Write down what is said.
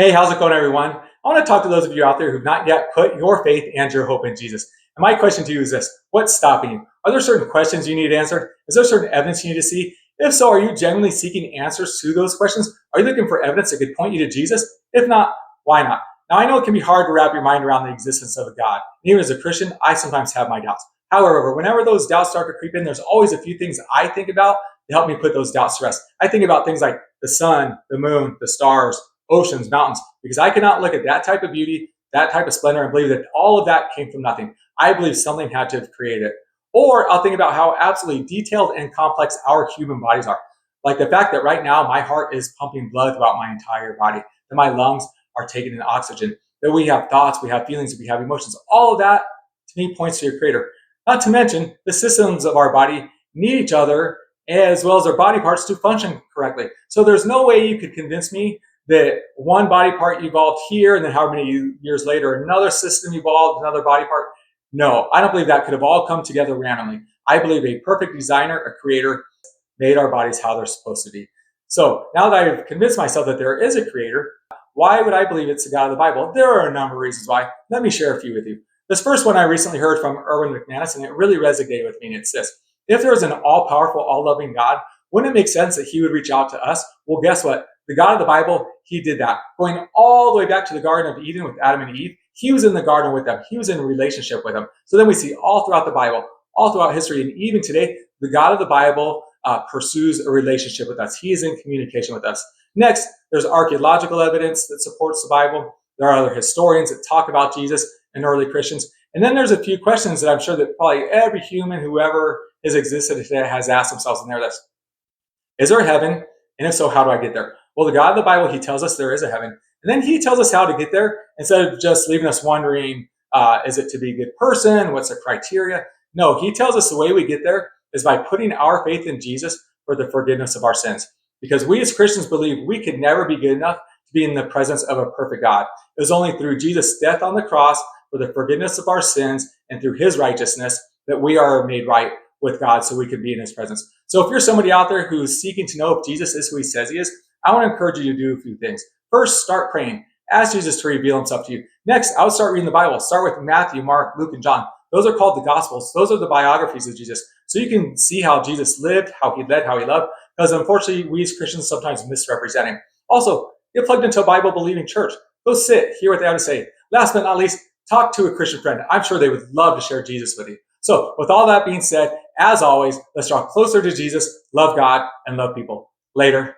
Hey, how's it going, everyone? I want to talk to those of you out there who've not yet put your faith and your hope in Jesus. And my question to you is this: what's stopping you? Are there certain questions you need answered? Is there certain evidence you need to see? If so, are you genuinely seeking answers to those questions? Are you looking for evidence that could point you to Jesus? If not, why not? Now, I know it can be hard to wrap your mind around the existence of a God. And even as a Christian, I sometimes have my doubts. However, whenever those doubts start to creep in, there's always a few things I think about to help me put those doubts to rest. I think about things like the sun, the moon, the stars, oceans, mountains, because I cannot look at that type of beauty, that type of splendor, and believe that all of that came from nothing. I believe something had to have created it. Or I'll think about how absolutely detailed and complex our human bodies are. Like the fact that right now my heart is pumping blood throughout my entire body, that my lungs are taking in oxygen, that we have thoughts, we have feelings, we have emotions. All of that to me points to your creator. Not to mention the systems of our body need each other as well as our body parts to function correctly. So there's no way you could convince me that one body part evolved here and then how many years later another system evolved, another body part. No, I don't believe that could have all come together randomly. I believe a perfect designer, a creator, made our bodies how they're supposed to be. So now that I've convinced myself that there is a creator, why would I believe it's the God of the Bible? There are a number of reasons why. Let me share a few with you. This first one I recently heard from Erwin McManus, and it really resonated with me, and it's this: if there is an all-powerful, all-loving God, wouldn't it make sense that he would reach out to us? Well, guess what? The God of the Bible, he did that. Going all the way back to the Garden of Eden with Adam and Eve, he was in the garden with them. He was in a relationship with them. So then we see all throughout the Bible, all throughout history, and even today, the God of the Bible pursues a relationship with us. He is in communication with us. Next, there's archaeological evidence that supports the Bible. There are other historians that talk about Jesus and early Christians. And then there's a few questions that I'm sure that probably every human who ever has existed today has asked themselves, and they're this: is there a heaven? And if so, how do I get there? Well, the God of the Bible, he tells us there is a heaven. And then he tells us how to get there instead of just leaving us wondering, is it to be a good person? What's the criteria? No, he tells us the way we get there is by putting our faith in Jesus for the forgiveness of our sins. Because we as Christians believe we could never be good enough to be in the presence of a perfect God. It was only through Jesus' death on the cross for the forgiveness of our sins and through his righteousness that we are made right with God so we can be in his presence. So if you're somebody out there who's seeking to know if Jesus is who he says he is, I want to encourage you to do a few things. First, start praying. Ask Jesus to reveal himself to you. Next, I would start reading the Bible. Start with Matthew, Mark, Luke, and John. Those are called the Gospels. Those are the biographies of Jesus. So you can see how Jesus lived, how he led, how he loved, because unfortunately, we as Christians sometimes misrepresent him. Also, get plugged into a Bible-believing church. Go sit, hear what they have to say. Last but not least, talk to a Christian friend. I'm sure they would love to share Jesus with you. So with all that being said, as always, let's draw closer to Jesus, love God, and love people. Later.